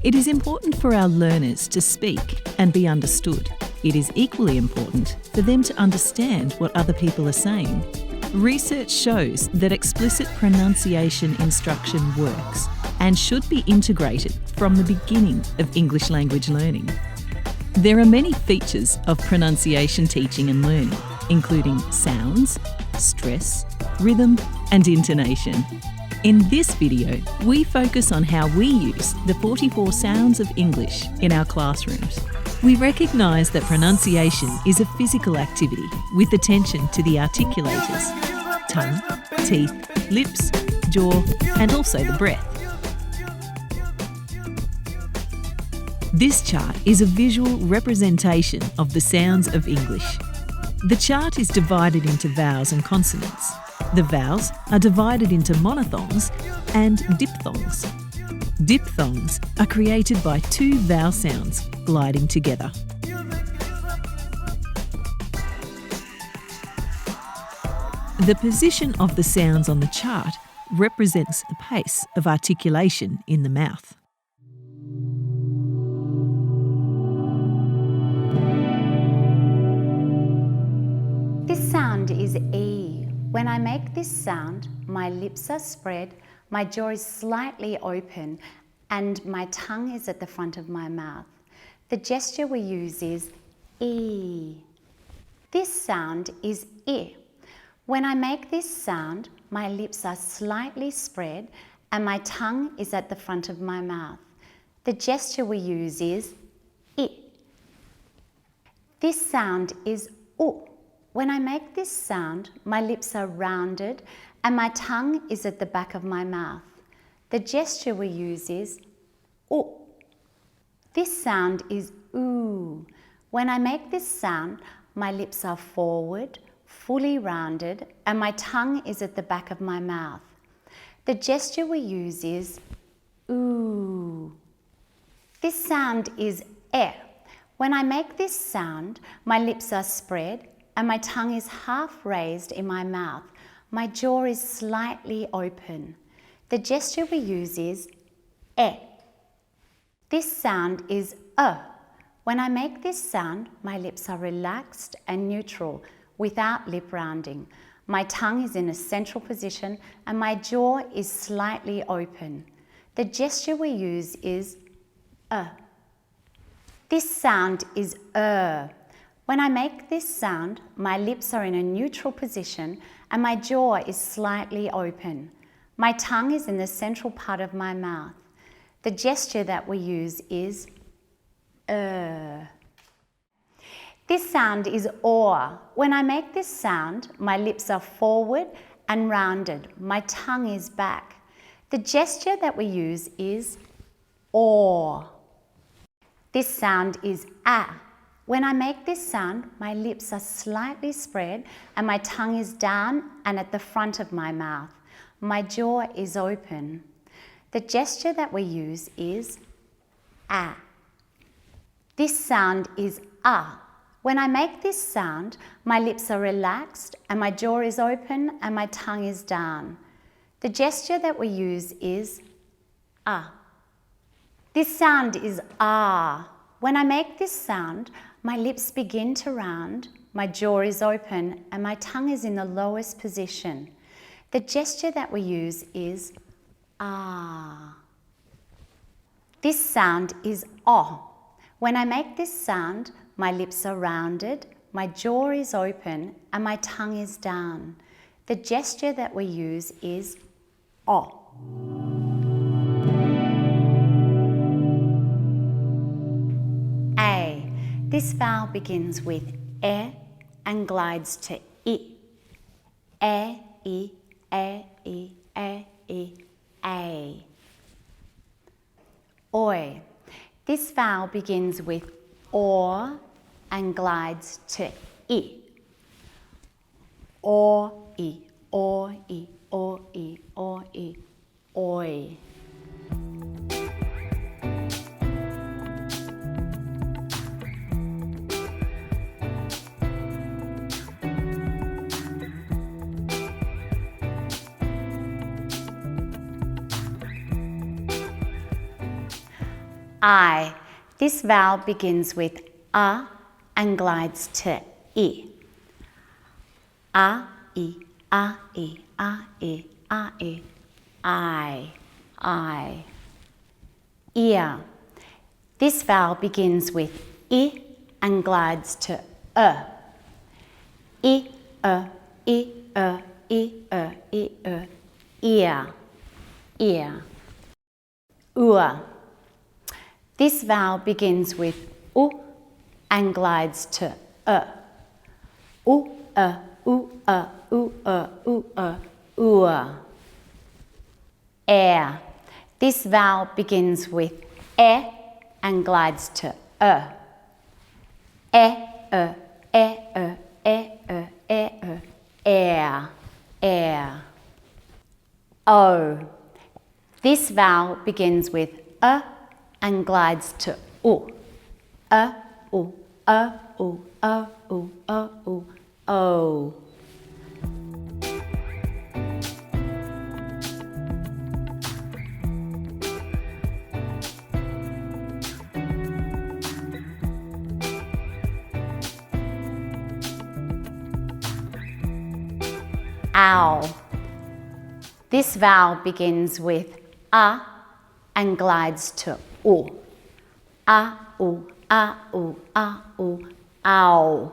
It is important for our learners to speak and be understood. It is equally important for them to understand what other people are saying. Research shows that explicit pronunciation instruction works and should be integrated from the beginning of English language learning. There are many features of pronunciation teaching and learning, including sounds, stress, rhythm, and intonation. In this video, we focus on how we use the 44 sounds of English in our classrooms. We recognise that pronunciation is a physical activity with attention to the articulators, tongue, teeth, lips, jaw, and also the breath. This chart is a visual representation of the sounds of English. The chart is divided into vowels and consonants. The vowels are divided into monophthongs and diphthongs. Diphthongs are created by two vowel sounds gliding together. The position of the sounds on the chart represents the pace of articulation in the mouth. This sound is E. When I make this sound, my lips are spread, my jaw is slightly open, and my tongue is at the front of my mouth. The gesture we use is E. This sound is I. When I make this sound, my lips are slightly spread, and my tongue is at the front of my mouth. The gesture we use is I. This sound is U. When I make this sound, my lips are rounded and my tongue is at the back of my mouth. The gesture we use is U. This sound is oo. When I make this sound, my lips are forward, fully rounded, and my tongue is at the back of my mouth. The gesture we use is oo. This sound is E. When I make this sound, my lips are spread, and my tongue is half raised in my mouth. My jaw is slightly open. The gesture we use is E. This sound is When I make this sound, my lips are relaxed and neutral without lip rounding. My tongue is in a central position and my jaw is slightly open. The gesture we use is This sound is When I make this sound, my lips are in a neutral position and my jaw is slightly open. My tongue is in the central part of my mouth. The gesture that we use is This sound is OR. When I make this sound, my lips are forward and rounded. My tongue is back. The gesture that we use is OR. This sound is When I make this sound, my lips are slightly spread and my tongue is down and at the front of my mouth. My jaw is open. The gesture that we use is This sound is When I make this sound, my lips are relaxed and my jaw is open and my tongue is down. The gesture that we use is This sound is When I make this sound, my lips begin to round, my jaw is open, and my tongue is in the lowest position. The gesture that we use is This sound is When I make this sound, my lips are rounded, my jaw is open, and my tongue is down. The gesture that we use is This vowel begins with E and glides to I. E, I, E, I, A. Oi. This vowel begins with OR and glides to I. Or, I, or, I, or, I, or, I, oi. I. This vowel begins with a and glides to I. A, I, a, I, a, I, a, I. Ear. This vowel begins with I and glides to I, I, I, I, ear, ear. Ua. This vowel begins with U and glides to U, ua. Air. This vowel begins with E and glides to air, air. O. This vowel begins with and glides to O. O. Owl. This vowel begins with a and glides to o. Owl, owl.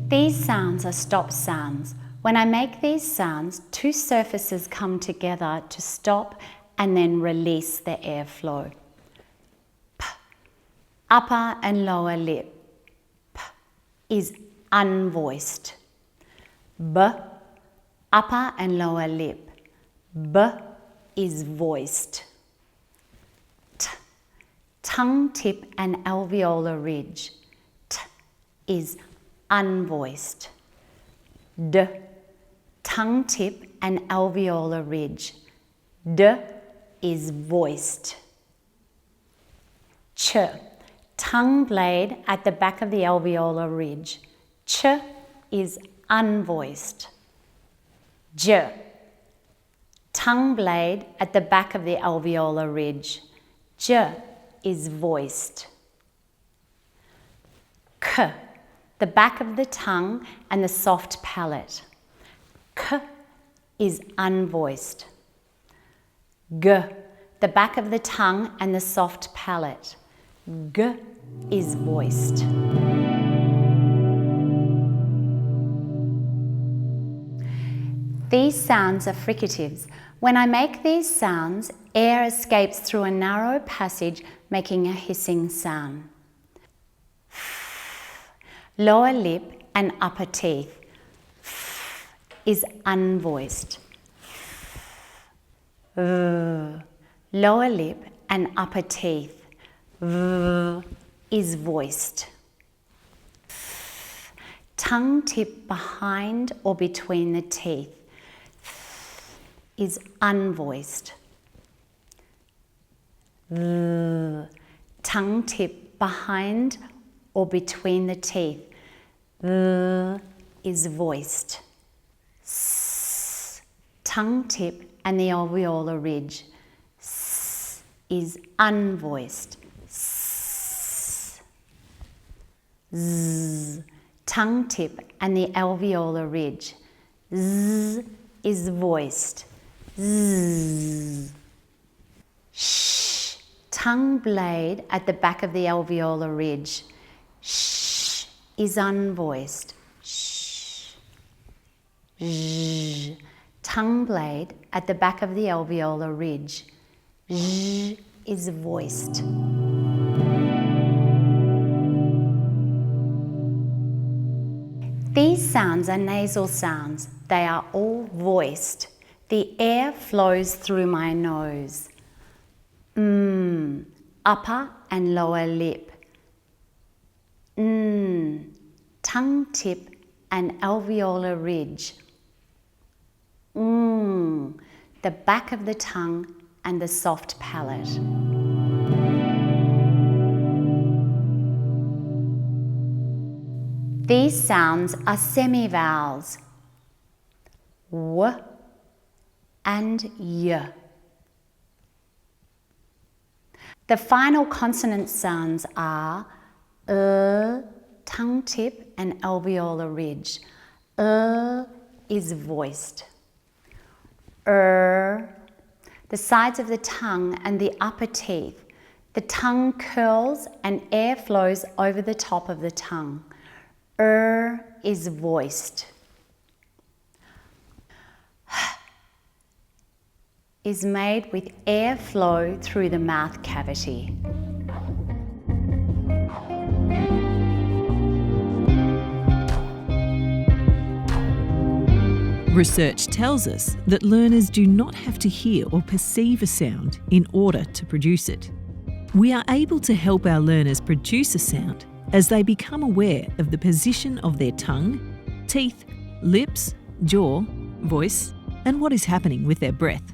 These sounds are stop sounds. When I make these sounds, two surfaces come together to stop and then release the airflow. P. Upper and lower lip. P is unvoiced. B. Upper and lower lip. B is voiced. T. Tongue tip and alveolar ridge. T is unvoiced. D. Tongue tip and alveolar ridge. D is voiced. Ch. Tongue blade at the back of the alveolar ridge. Ch is unvoiced. J. Tongue blade at the back of the alveolar ridge. J is voiced. K. The back of the tongue and the soft palate. K is unvoiced. G. The back of the tongue and the soft palate. G is voiced. These sounds are fricatives. When I make these sounds, air escapes through a narrow passage, making a hissing sound. Lower lip and upper teeth. Is unvoiced. Lower lip and upper teeth. Is voiced. Tongue tip behind or between the teeth. Is unvoiced. Tongue tip behind or between the teeth. Is voiced. Tongue tip and the alveolar ridge. Is unvoiced. Z. Tongue tip and the alveolar ridge. Z is voiced. Z. Sh. Tongue blade at the back of the alveolar ridge. Sh is unvoiced. Sh. Zh. Tongue blade at the back of the alveolar ridge. Zh is voiced. These sounds are nasal sounds. They are all voiced. The air flows through my nose. Upper and lower lip. Tongue tip and alveolar ridge. The back of the tongue and the soft palate. These sounds are semivowels. W, and y. The final consonant sounds are tongue tip and alveolar ridge. Is voiced. The sides of the tongue and the upper teeth. The tongue curls and air flows over the top of the tongue. Is voiced. Is made with air flow through the mouth cavity. Research tells us that learners do not have to hear or perceive a sound in order to produce it. We are able to help our learners produce a sound as they become aware of the position of their tongue, teeth, lips, jaw, voice, and what is happening with their breath.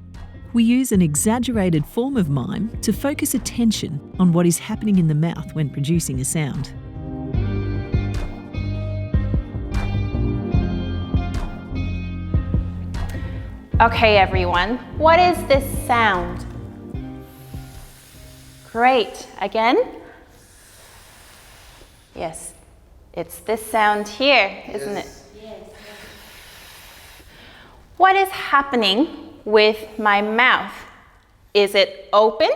We use an exaggerated form of mime to focus attention on what is happening in the mouth when producing a sound. Okay, everyone, what is this sound? Great. Again? Yes, it's this sound here, isn't it? Yes. What is happening with my mouth? Is it open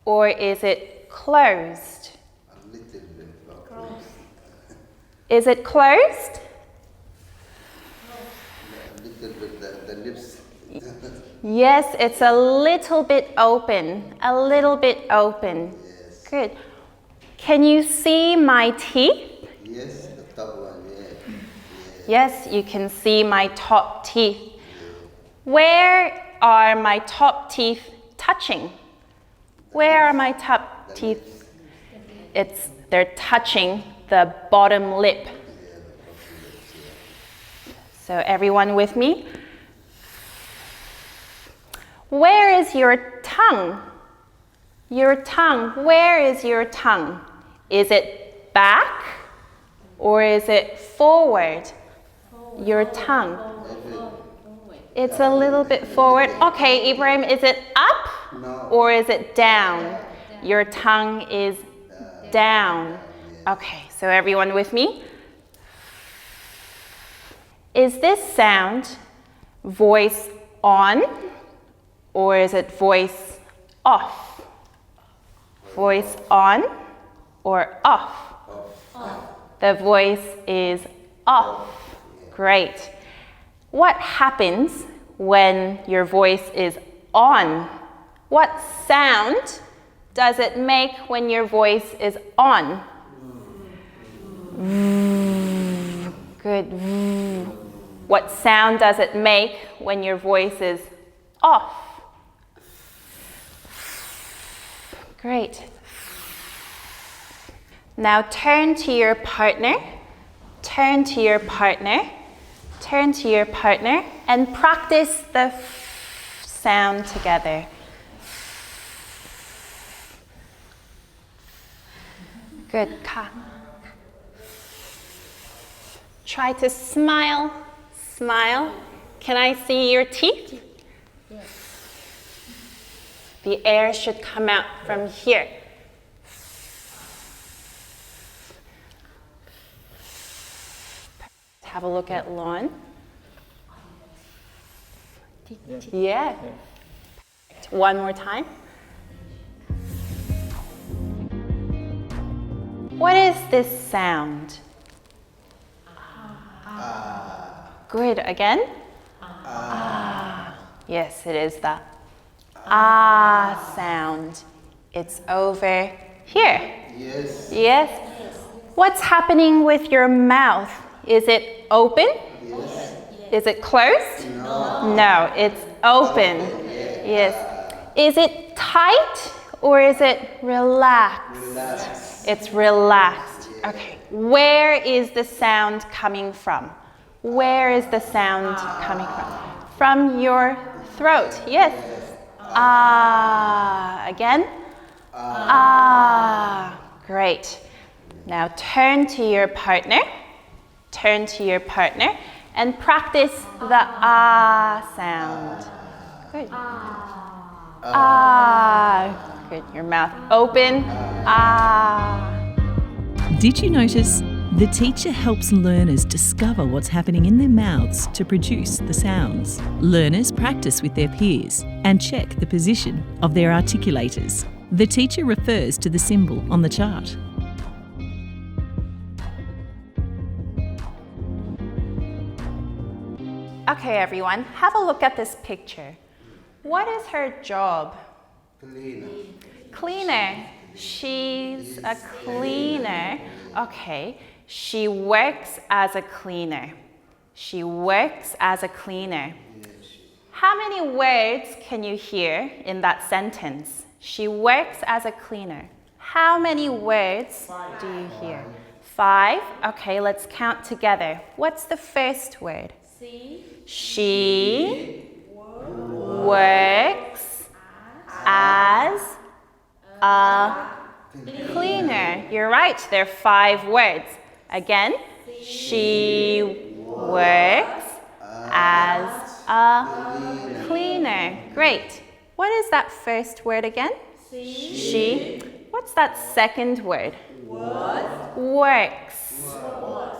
or is it closed? A little bit closed. Is it closed? A little bit, the lips. Yes, it's a little bit open. A little bit open. Yes. Good. Can you see my teeth? Yes, the top one, yeah. Yes, you can see my top teeth. Where are my top teeth touching? Where are my top teeth? They're touching the bottom lip. So everyone with me? Where is your tongue? Your tongue, where is your tongue? Is it back or is it forward? Your tongue. It's a little bit forward. Okay, Ibrahim, is it up or is it down? Your tongue is down. Okay, so everyone with me? Is this sound voice on or is it voice off? Voice on or off? The voice is off. Great. What happens when your voice is on? What sound does it make when your voice is on? Good. What sound does it make when your voice is off? Great. Now turn to your partner. Turn to your partner. Turn to your partner and practice the sound together. Good. Ka. Try to smile. Smile. Can I see your teeth? The air should come out from here. Have a look at Lon. Yeah. One more time. What is this sound? Good. Again? Yes, it is the sound. It's over here. Yes. Yes? What's happening with your mouth? Is it open? Yes. Is it closed? No. No, it's open. Yes. Is it tight or is it relaxed? Relax. It's relaxed. Okay. Where is the sound coming from? Where is the sound coming from? From your throat. Yes. Again. Great. Now turn to your partner. Turn to your partner and practice the sound. Good. Ah. Good. Your mouth open. Ah. Did you notice? The teacher helps learners discover what's happening in their mouths to produce the sounds. Learners practice with their peers and check the position of their articulators. The teacher refers to the symbol on the chart. Okay, everyone, have a look at this picture. What is her job? Cleaner. Cleaner. She's a cleaner. Okay. She works as a cleaner. She works as a cleaner. How many words can you hear in that sentence? She works as a cleaner. How many words do you hear? 5. Okay, let's count together. What's the first word? She works as a cleaner. You're right, there are 5 words. Again, she works as a cleaner. Great. What is that first word again? She. What's that second word? Works.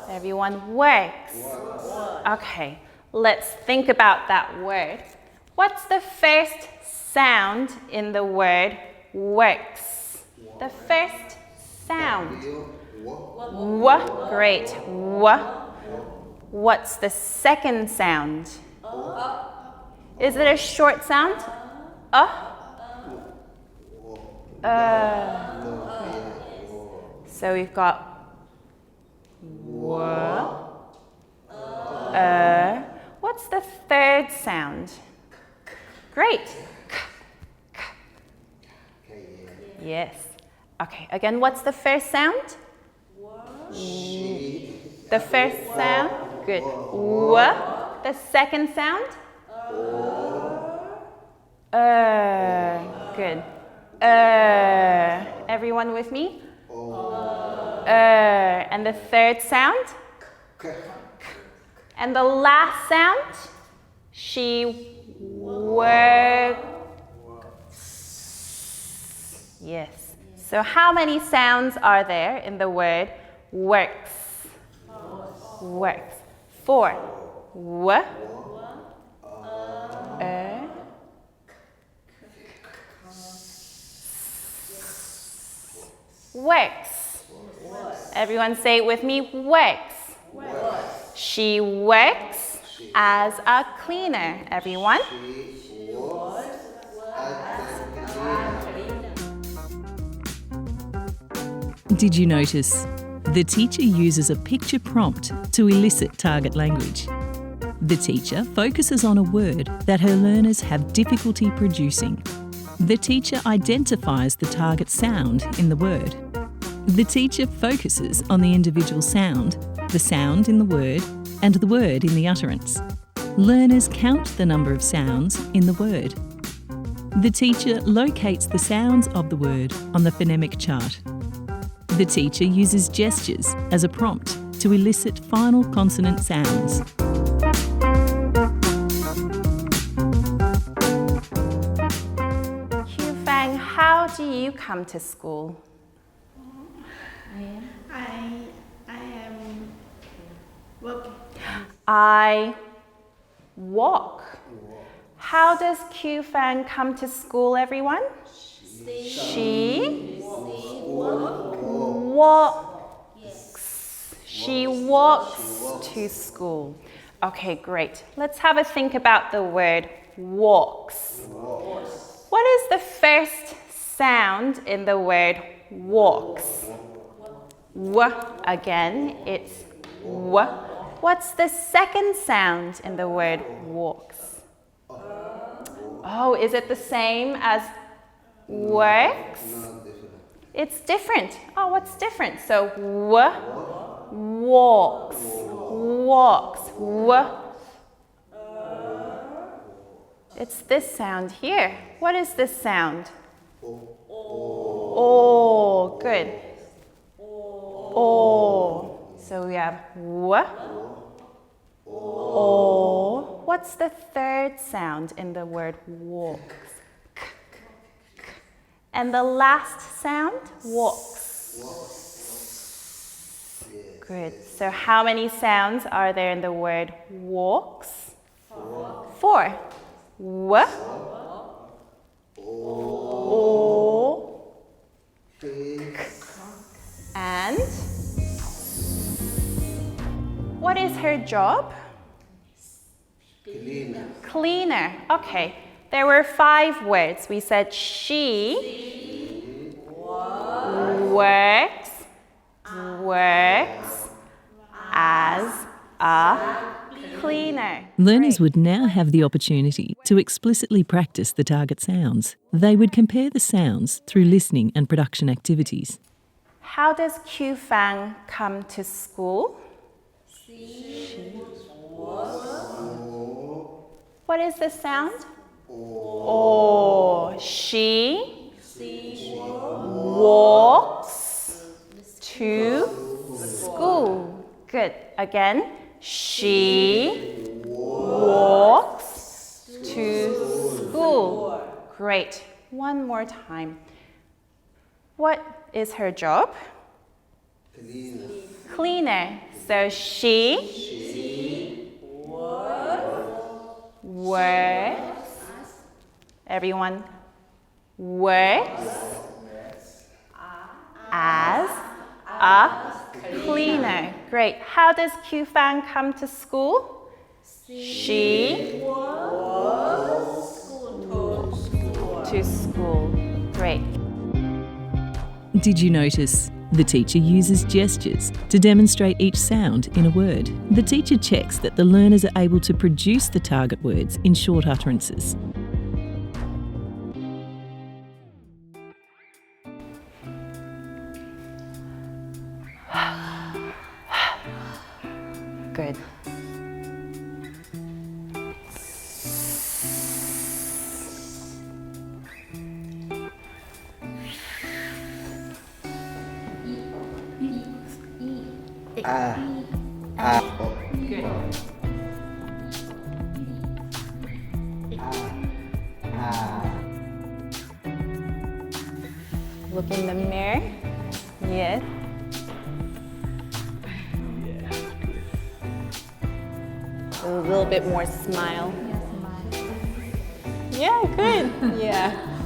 Everyone works. Okay, let's think about that word. What's the first sound in the word works? The first sound. W. Great. W. What's the second sound? Is it a short sound? So we've got W. What's the third sound? Great. Yes. Okay, again, what's the first sound? The first sound? Good. W. The second sound? Good. Everyone with me? And the third sound? And the last sound? She works. Yes. So how many sounds are there in the word works? Works. 4. W. Works. Everyone say it with me. Works. She works as a cleaner. Everyone. Did you notice? The teacher uses a picture prompt to elicit target language. The teacher focuses on a word that her learners have difficulty producing. The teacher identifies the target sound in the word. The teacher focuses on the individual sound, the sound in the word, and the word in the utterance. Learners count the number of sounds in the word. The teacher locates the sounds of the word on the phonemic chart. The teacher uses gestures as a prompt to elicit final consonant sounds. Q-Fang, how do you come to school? I am working. I walk. How does Q-Fang come to school, everyone? She walks. She walks to school. Okay, great. Let's have a think about the word walks. What is the first sound in the word walks? W. Again, it's W. What's the second sound in the word walks? Oh, is it the same as works? It's different. Oh, what's different? So W, walks, walks, W. It's this sound here. What is this sound? Oh, good. Oh. So we have W, O. What's the third sound in the word walk? K, k, k. And the last sound? Walks. Good. So how many sounds are there in the word walks? 4. W. O. K. And what is her job? Cleaner. Okay. There were 5 words. We said she works as a cleaner. Learners would now have the opportunity to explicitly practice the target sounds. They would compare the sounds through listening and production activities. How does Q Fang come to school? What is the sound? O. She walks to school. Good. Again. She walks to school. Great. One more time. What is her job? Cleaner. So she works. Everyone works as a cleaner. Great. How does Q Fang come to school? She walks to school. Great. Did you notice? The teacher uses gestures to demonstrate each sound in a word. The teacher checks that the learners are able to produce the target words in short utterances. Good. Good. Look in the mirror. Yes. A little bit more smile. Yeah, good. Yeah.